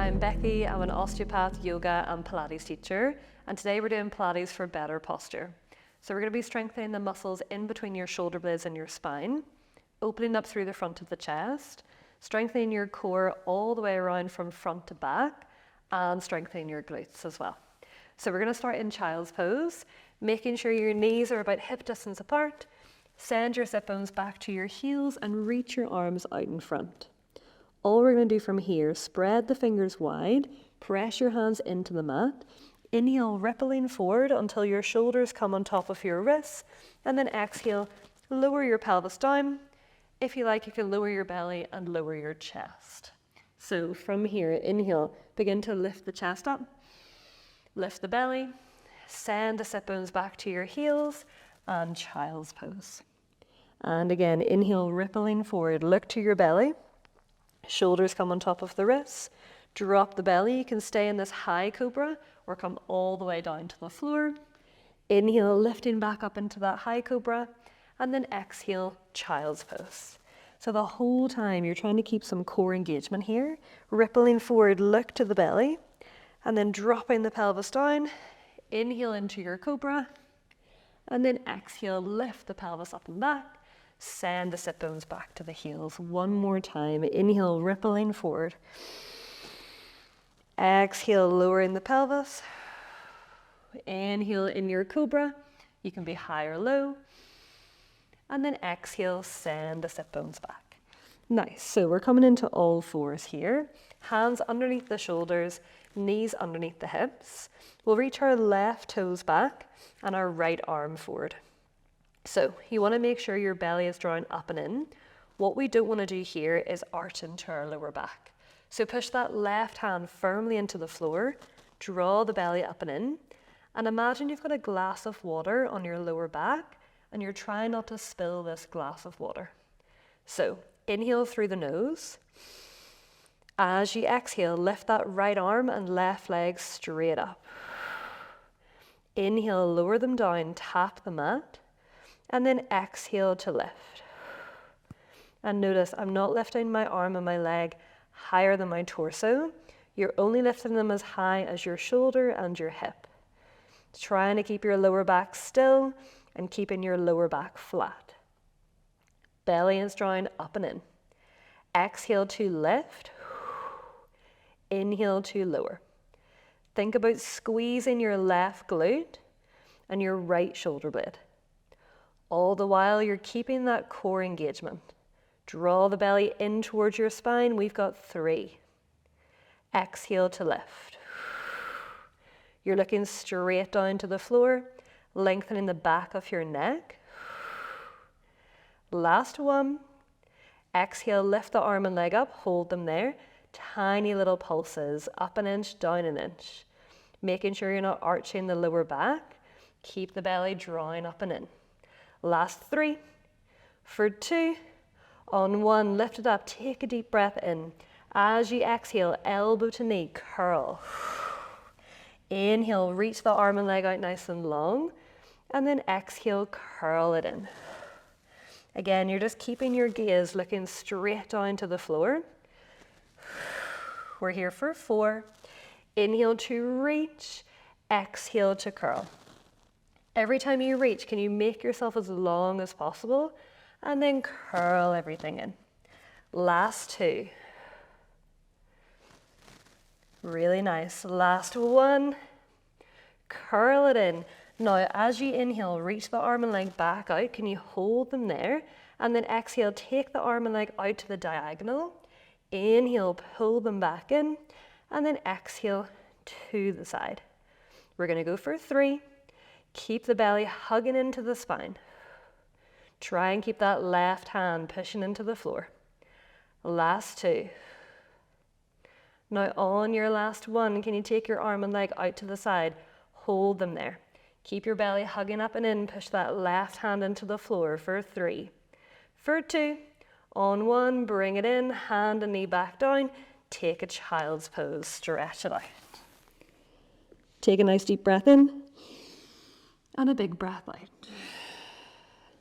I'm Becky, I'm an osteopath, yoga and Pilates teacher, and today we're doing Pilates for better posture. So we're going to be strengthening the muscles in between your shoulder blades and your spine, opening up through the front of the chest, strengthening your core all the way around from front to back, and strengthening your glutes as well. So we're going to start in child's pose, making sure your knees are about hip distance apart. Send your sit bones back to your heels and reach your arms out in front. All we're going to do from here, spread the fingers wide, press your hands into the mat, inhale, rippling forward until your shoulders come on top of your wrists, and then exhale, lower your pelvis down. If you like, you can lower your belly and lower your chest. So from here, inhale, begin to lift the chest up, lift the belly, send the sit bones back to your heels, and child's pose. And again, inhale, rippling forward, look to your belly. Shoulders come on top of the wrists, drop the belly. You can stay in this high cobra or come all the way down to the floor. Inhale, lifting back up into that high cobra, and then exhale, child's pose. So the whole time you're trying to keep some core engagement here, rippling forward, look to the belly, and then dropping the pelvis down. Inhale into your cobra, and then exhale, lift the pelvis up and back. Send the sit bones back to the heels. One more time. Inhale, rippling forward. Exhale, lowering the pelvis. Inhale in your cobra. You can be high or low. And then exhale, send the sit bones back. Nice. So we're coming into all fours here. Hands underneath the shoulders, knees underneath the hips. We'll reach our left toes back and our right arm forward. So you want to make sure your belly is drawing up and in. What we don't want to do here is arch into our lower back. So push that left hand firmly into the floor, draw the belly up and in, and imagine you've got a glass of water on your lower back and you're trying not to spill this glass of water. So inhale through the nose. As you exhale, lift that right arm and left leg straight up. Inhale, lower them down, tap the mat. And then exhale to lift. And notice I'm not lifting my arm and my leg higher than my torso. You're only lifting them as high as your shoulder and your hip. Trying to keep your lower back still and keeping your lower back flat. Belly is drawing up and in. Exhale to lift. Inhale to lower. Think about squeezing your left glute and your right shoulder blade. All the while you're keeping that core engagement. Draw the belly in towards your spine. We've got 3. Exhale to lift. You're looking straight down to the floor, lengthening the back of your neck. Last one. Exhale, lift the arm and leg up, hold them there. Tiny little pulses, up an inch, down an inch. Making sure you're not arching the lower back. Keep the belly drawing up and in. Last 3, for 2, on 1, lift it up, take a deep breath in. As you exhale, elbow to knee, curl. Inhale, reach the arm and leg out nice and long, and then exhale, curl it in. Again, you're just keeping your gaze looking straight down to the floor. We're here for 4. Inhale to reach, exhale to curl. Every time you reach, can you make yourself as long as possible and then curl everything in. Last 2. Really nice. Last 1. Curl it in. Now, as you inhale, reach the arm and leg back out. Can you hold them there? And then exhale, take the arm and leg out to the diagonal. Inhale, pull them back in. And then exhale to the side. We're going to go for 3. Keep the belly hugging into the spine. Try and keep that left hand pushing into the floor. Last 2. Now on your last 1, can you take your arm and leg out to the side? Hold them there. Keep your belly hugging up and in. Push that left hand into the floor for 3. For 2. On 1, bring it in. Hand and knee back down. Take a child's pose. Stretch it out. Take a nice deep breath in. And a big breath out.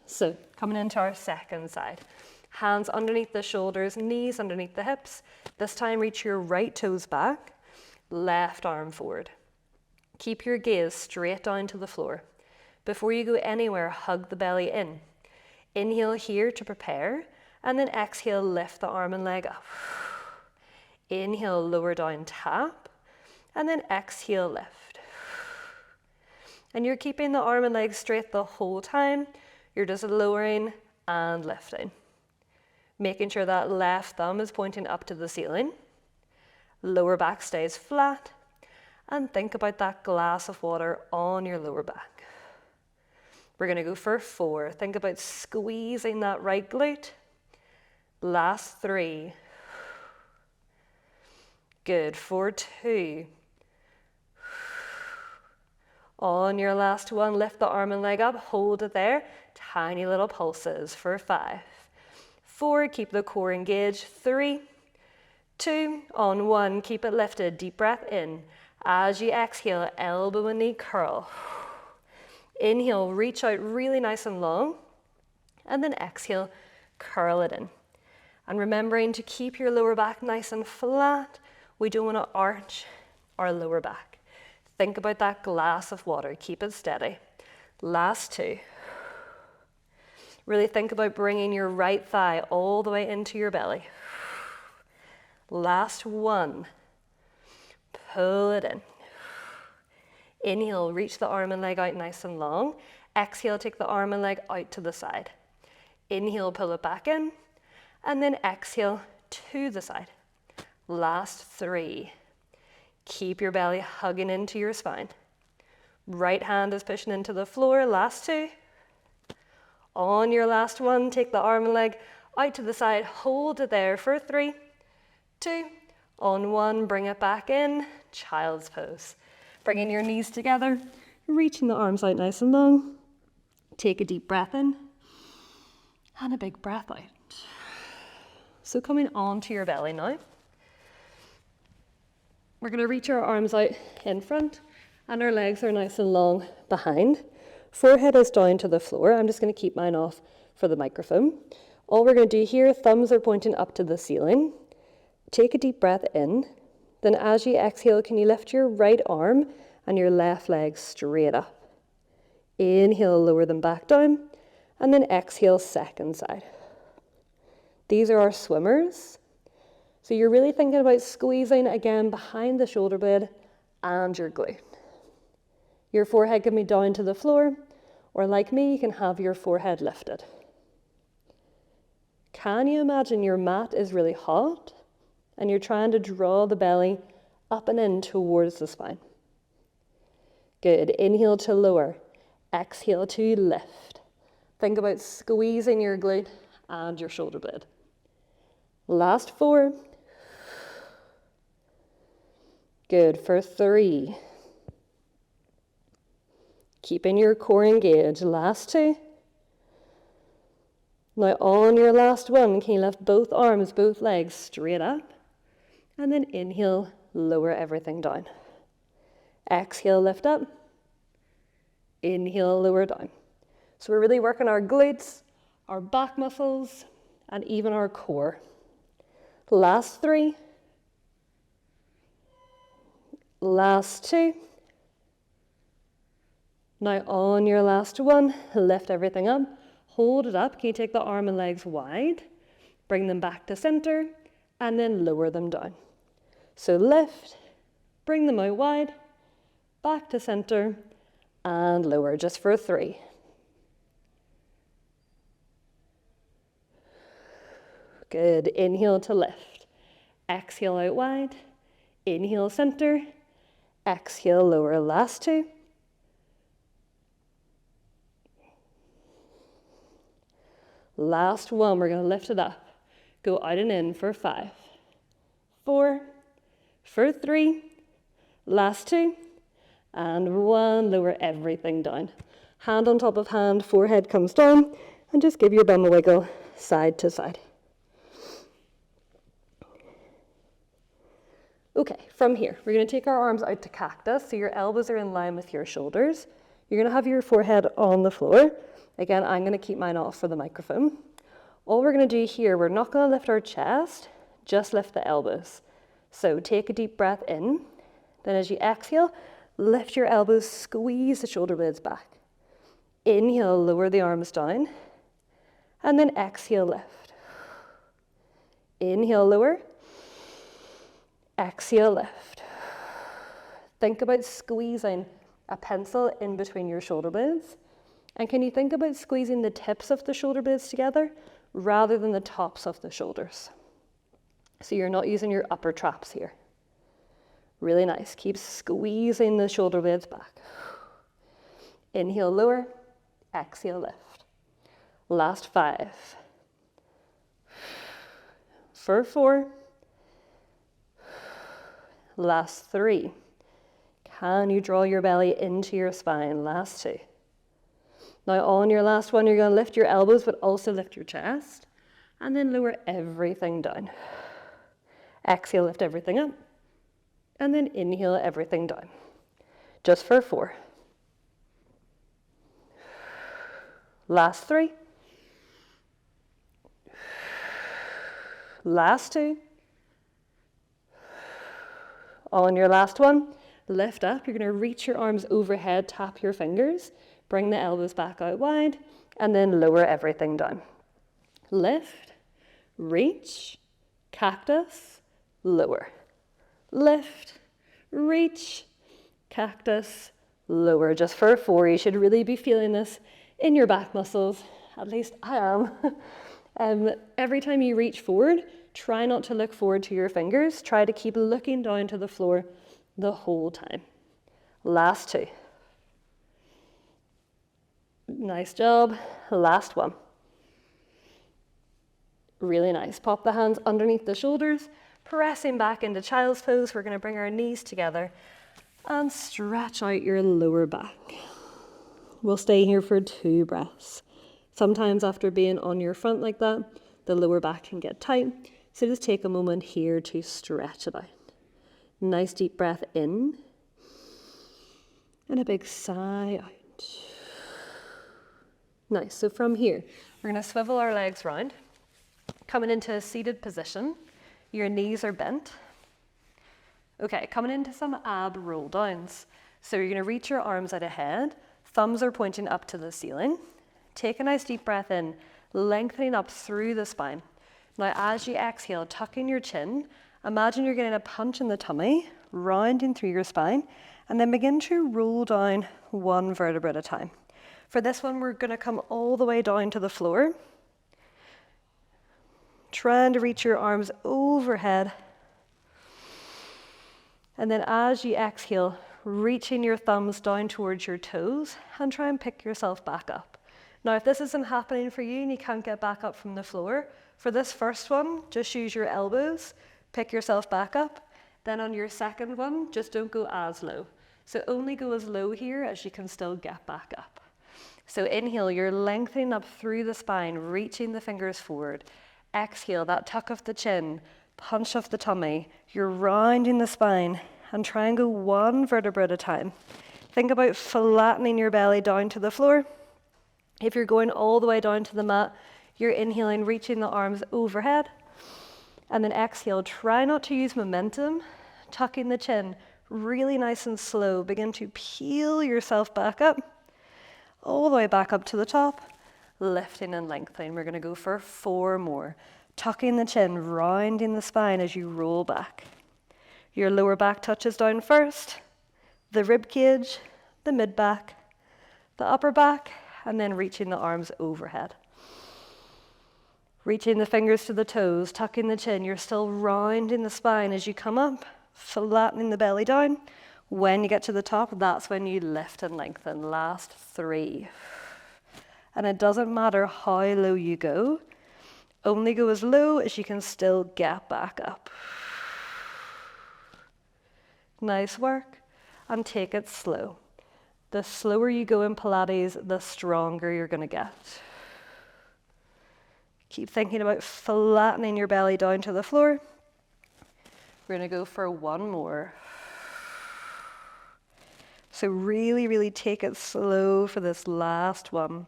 So, coming into our second side. Hands underneath the shoulders, knees underneath the hips. This time reach your right toes back. left arm forward. Keep your gaze straight down to the floor. Before you go anywhere, hug the belly in. Inhale here to prepare, and then exhale, lift the arm and leg up. Inhale, lower down, tap, and then exhale, lift. And you're keeping the arm and leg straight the whole time. You're just lowering and lifting. Making sure that left thumb is pointing up to the ceiling. Lower back stays flat. And think about that glass of water on your lower back. We're going to go for 4. Think about squeezing that right glute. Last 3. Good. For 2. On your last 1, lift the arm and leg up. Hold it there. Tiny little pulses for 5. 4, keep the core engaged. 3, 2, on 1, keep it lifted. Deep breath in. As you exhale, elbow and knee curl. Inhale, reach out really nice and long. And then exhale, curl it in. And remembering to keep your lower back nice and flat. We don't want to arch our lower back. Think about that glass of water. Keep it steady. Last 2. Really think about bringing your right thigh all the way into your belly. Last 1. Pull it in. Inhale, reach the arm and leg out nice and long. Exhale, take the arm and leg out to the side. Inhale, pull it back in. And then exhale to the side. Last 3. Keep your belly hugging into your spine. Right hand is pushing into the floor. Last 2. On your last 1, take the arm and leg out to the side. Hold it there for 3, 2. On 1, bring it back in. Child's pose. Bringing your knees together, reaching the arms out nice and long. Take a deep breath in and a big breath out. So coming onto your belly now. We're going to reach our arms out in front and our legs are nice and long behind. Forehead is down to the floor. I'm just going to keep mine off for the microphone. All we're going to do here, thumbs are pointing up to the ceiling. Take a deep breath in. Then as you exhale, can you lift your right arm and your left leg straight up? Inhale, lower them back down. And then exhale, second side. These are our swimmers. So you're really thinking about squeezing again behind the shoulder blade and your glute. Your forehead can be down to the floor, or like me, you can have your forehead lifted. Can you imagine your mat is really hot and you're trying to draw the belly up and in towards the spine? Good. Inhale to lower. Exhale to lift. Think about squeezing your glute and your shoulder blade. Last 4. Good. For 3. Keeping your core engaged. Last 2. Now on your last 1, can you lift both arms, both legs straight up? And then inhale, lower everything down. Exhale, lift up. Inhale, lower down. So we're really working our glutes, our back muscles, and even our core. Last 3. Last 2. Now on your last 1, lift everything up. Hold it up. Can you take the arm and legs wide? Bring them back to center, and then lower them down. So lift, bring them out wide, back to center, and lower just for 3. Good. Inhale to lift. Exhale out wide. Inhale center. Exhale lower. Last 2. Last 1. We're going to lift it up. Go out and in for 5, 4, for 3. Last 2. And 1. Lower everything down. Hand on top of hand. Forehead comes down. And just give your bum a wiggle side to side. Okay, from here, we're going to take our arms out to cactus, so your elbows are in line with your shoulders. You're going to have your forehead on the floor. Again, I'm going to keep mine off for the microphone. All we're going to do here, we're not going to lift our chest, just lift the elbows. So take a deep breath in. Then as you exhale, lift your elbows, squeeze the shoulder blades back. Inhale, lower the arms down. And then exhale, lift. Inhale, lower. Exhale, lift. Think about squeezing a pencil in between your shoulder blades. And can you think about squeezing the tips of the shoulder blades together rather than the tops of the shoulders? So you're not using your upper traps here. Really nice. Keep squeezing the shoulder blades back. Inhale, lower. Exhale, lift. Last 5. For 4. Last 3. Can you draw your belly into your spine? Last 2. Now on your last one, you're going to lift your elbows, but also lift your chest. And then lower everything down. Exhale, lift everything up. And then inhale everything down. Just for 4. Last 3. Last 2. On your last one, lift up. You're going to reach your arms overhead, tap your fingers, bring the elbows back out wide, and then lower everything down. Lift, reach, cactus, lower. Lift, reach, cactus, lower. Just for 4, you should really be feeling this in your back muscles. At least I am. Every time you reach forward, try not to look forward to your fingers. Try to keep looking down to the floor the whole time. Last 2. Nice job. Last 1. Really nice. Pop the hands underneath the shoulders, pressing back into child's pose. We're going to bring our knees together and stretch out your lower back. We'll stay here for 2 breaths. Sometimes after being on your front like that, the lower back can get tight. So just take a moment here to stretch it out. Nice deep breath in. And a big sigh out. Nice. So from here, we're going to swivel our legs round. Coming into a seated position. Your knees are bent. Okay, coming into some ab roll downs. So you're going to reach your arms out ahead. Thumbs are pointing up to the ceiling. Take a nice deep breath in, lengthening up through the spine. Now as you exhale, tucking your chin, imagine you're getting a punch in the tummy, rounding through your spine, and then begin to roll down 1 vertebra at a time. For this one, we're going to come all the way down to the floor. Trying to reach your arms overhead. And then as you exhale, reaching your thumbs down towards your toes and try and pick yourself back up. Now, if this isn't happening for you and you can't get back up from the floor, for this first one, just use your elbows, pick yourself back up. Then on your second one, just don't go as low. So only go as low here as you can still get back up. So inhale, you're lengthening up through the spine, reaching the fingers forward. Exhale, that tuck of the chin, punch of the tummy. You're rounding the spine and try and go 1 vertebra at a time. Think about flattening your belly down to the floor. If you're going all the way down to the mat, you're inhaling, reaching the arms overhead. And then exhale, try not to use momentum, tucking the chin, really nice and slow. Begin to peel yourself back up, all the way back up to the top, lifting and lengthening. We're going to go for 4 more. Tucking the chin, rounding the spine as you roll back. Your lower back touches down first, the rib cage, the mid back, the upper back, and then reaching the arms overhead. Reaching the fingers to the toes, tucking the chin. You're still rounding the spine as you come up, flattening the belly down. When you get to the top, that's when you lift and lengthen. Last 3. And it doesn't matter how low you go. Only go as low as you can still get back up. Nice work. And take it slow. The slower you go in Pilates, the stronger you're going to get. Keep thinking about flattening your belly down to the floor. We're going to go for 1 more. So really, really take it slow for this last one.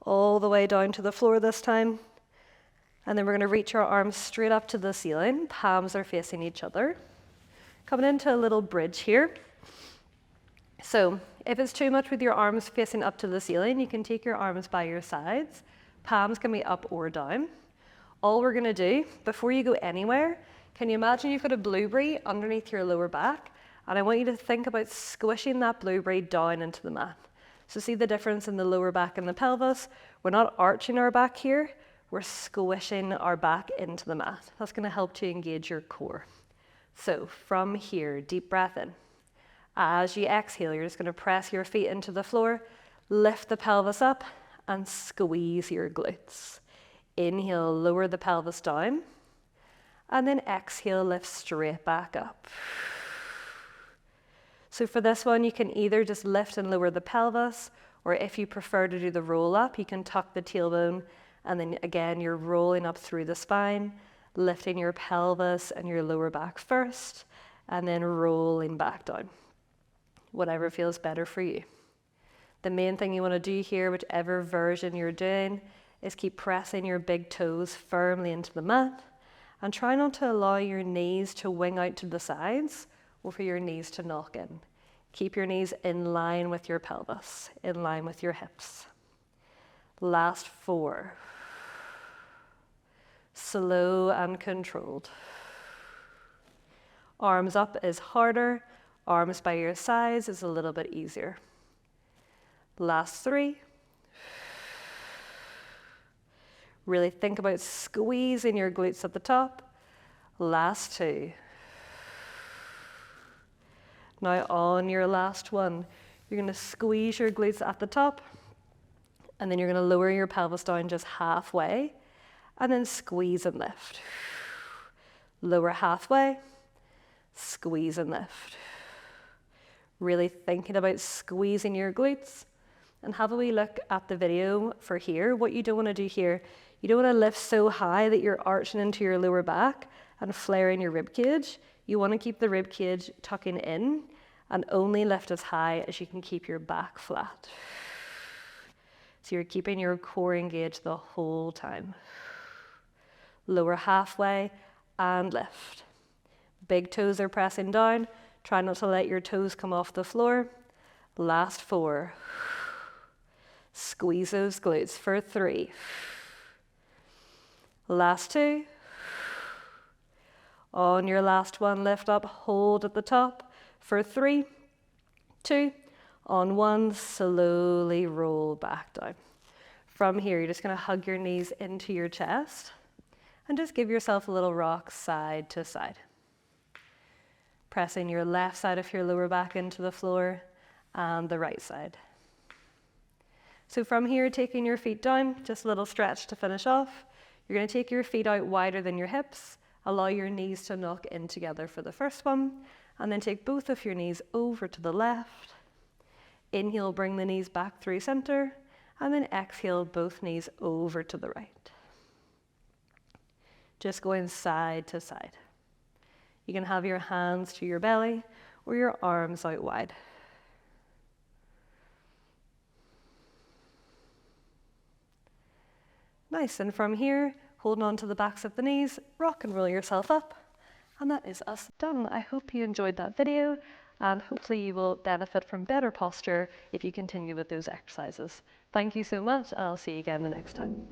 All the way down to the floor this time. And then we're going to reach our arms straight up to the ceiling. Palms are facing each other. Coming into a little bridge here. So if it's too much with your arms facing up to the ceiling, you can take your arms by your sides. Palms can be up or down. All we're going to do, before you go anywhere, can you imagine you've got a blueberry underneath your lower back? And I want you to think about squishing that blueberry down into the mat. So see the difference in the lower back and the pelvis? We're not arching our back here, we're squishing our back into the mat. That's going to help to engage your core. So from here, deep breath in. As you exhale, you're just going to press your feet into the floor, lift the pelvis up and squeeze your glutes. Inhale, lower the pelvis down, and then exhale, lift straight back up. So for this one, you can either just lift and lower the pelvis, or if you prefer to do the roll up, you can tuck the tailbone, and then again, you're rolling up through the spine, lifting your pelvis and your lower back first, and then rolling back down. Whatever feels better for you. The main thing you want to do here, whichever version you're doing, is keep pressing your big toes firmly into the mat, and try not to allow your knees to wing out to the sides or for your knees to knock in. Keep your knees in line with your pelvis, in line with your hips. Last 4. Slow and controlled. Arms up is harder, arms by your sides is a little bit easier. Last 3. Really think about squeezing your glutes at the top. Last 2. Now on your last one, you're going to squeeze your glutes at the top, and then you're going to lower your pelvis down just halfway, and then squeeze and lift. Lower halfway, squeeze and lift. Really thinking about squeezing your glutes. And have a wee look at the video for here. What you don't want to do here, you don't want to lift so high that you're arching into your lower back and flaring your rib cage. You want to keep the rib cage tucking in and only lift as high as you can keep your back flat. So you're keeping your core engaged the whole time. Lower halfway and lift. Big toes are pressing down. Try not to let your toes come off the floor. Last 4. Squeeze those glutes for 3. Last 2. On your last one, lift up, hold at the top for 3, 2. On 1, slowly roll back down. From here, you're just going to hug your knees into your chest and just give yourself a little rock side to side. Pressing your left side of your lower back into the floor and the right side. So from here, taking your feet down, just a little stretch to finish off. You're going to take your feet out wider than your hips, allow your knees to knock in together for the first one, and then take both of your knees over to the left. Inhale, bring the knees back through center, and then exhale, both knees over to the right. Just going side to side. You can have your hands to your belly or your arms out wide. Nice, and from here, holding on to the backs of the knees, rock and roll yourself up. And that is us done. I hope you enjoyed that video, and hopefully you will benefit from better posture if you continue with those exercises. Thank you so much, and I'll see you again the next time.